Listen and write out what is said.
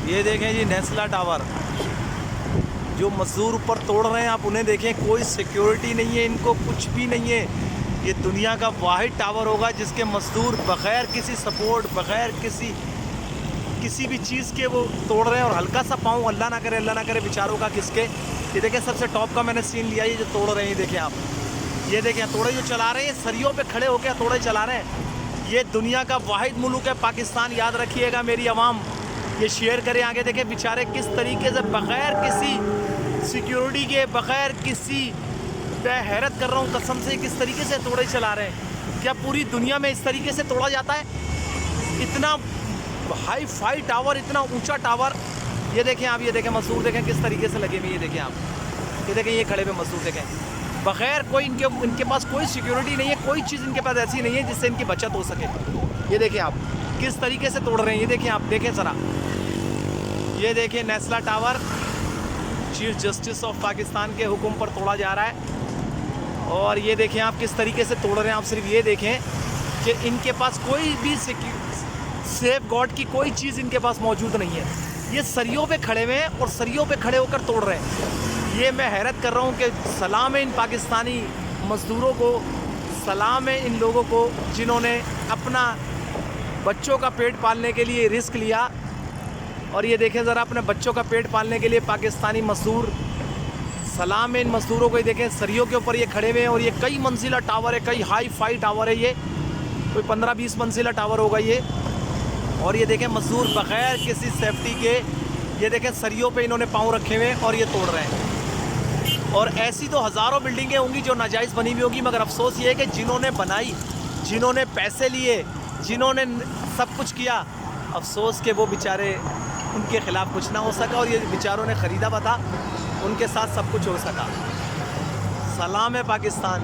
ये देखें जी नेस्ला टावर, जो मजदूर ऊपर तोड़ रहे हैं आप उन्हें देखें, कोई सिक्योरिटी नहीं है, इनको कुछ भी नहीं है। ये दुनिया का वाहिद टावर होगा जिसके मजदूर बग़ैर किसी सपोर्ट, बग़ैर किसी भी चीज़ के वो तोड़ रहे हैं। और हल्का सा पाँव, अल्लाह ना करे बेचारों का किसके। ये देखें सबसे टॉप का मैंने सीन लिया, ये जो तोड़ रहे हैं देखें आप, ये देखें तोड़े जो चला रहे हैं, सरियों पे खड़े होकर तोड़े चला रहे हैं। ये दुनिया का वाहिद मुल्क है पाकिस्तान, याद रखिएगा मेरी आवाम, ये शेयर करें आगे। देखें बेचारे किस तरीके से बग़ैर किसी सिक्योरिटी के, बग़ैर किसी, मैं हैरत कर रहा हूँ कसम से, किस तरीके से तोड़े चला रहे हैं। क्या पूरी दुनिया में इस तरीके से तोड़ा जाता है? इतना हाई फाई टावर, इतना ऊंचा टावर। ये देखें आप, ये देखें मजदूर देखें किस तरीके से लगे हुए, ये देखें आप, ये देखें ये खड़े हुए मजदूर देखें, बग़ैर कोई इनके पास कोई सिक्योरिटी नहीं है, कोई चीज़ इनके पास ऐसी नहीं है जिससे इनकी बचत हो सके। ये देखें आप किस तरीके से तोड़ रहे हैं, ये देखें आप, देखें ज़रा, ये देखें Nasla tower chief justice of Pakistan के हुक्म पर तोड़ा जा रहा है। और ये देखें आप किस तरीके से तोड़ रहे हैं। आप सिर्फ ये देखें कि इनके पास कोई भी सेफ गार्ड की कोई चीज़ इनके पास मौजूद नहीं है। ये सरियों पे खड़े हुए हैं और सरियों पे खड़े होकर तोड़ रहे हैं। ये मैं हैरत कर रहा हूँ कि सलाम है इन पाकिस्तानी मज़दूरों को, सलाम है इन लोगों को जिन्होंने अपना बच्चों का पेट पालने के लिए रिस्क लिया। और ये देखें ज़रा, अपने बच्चों का पेट पालने के लिए पाकिस्तानी मज़दूर, सलाम है इन मज़दूरों को। ये देखें सरियों के ऊपर ये खड़े हुए हैं और ये कई मंजिला टावर है, कई हाई फाई टावर है, ये कोई 15-20 मंजिला टावर होगा ये। और ये देखें मज़दूर बग़ैर किसी सेफ्टी के, ये देखें सरियों पे इन्होंने पाँव रखे हुए और ये तोड़ रहे हैं। और ऐसी तो हज़ारों बिल्डिंगें होंगी जो नाजायज़ बनी हुई होगी, मगर अफसोस ये है कि जिन्होंने बनाई, जिन्होंने पैसे लिए, जिन्होंने सब कुछ किया, अफसोस के वो बेचारे, उनके ख़िलाफ़ कुछ ना हो सका। और ये बेचारों ने ख़रीदा था, उनके साथ सब कुछ हो सका। सलाम है पाकिस्तान।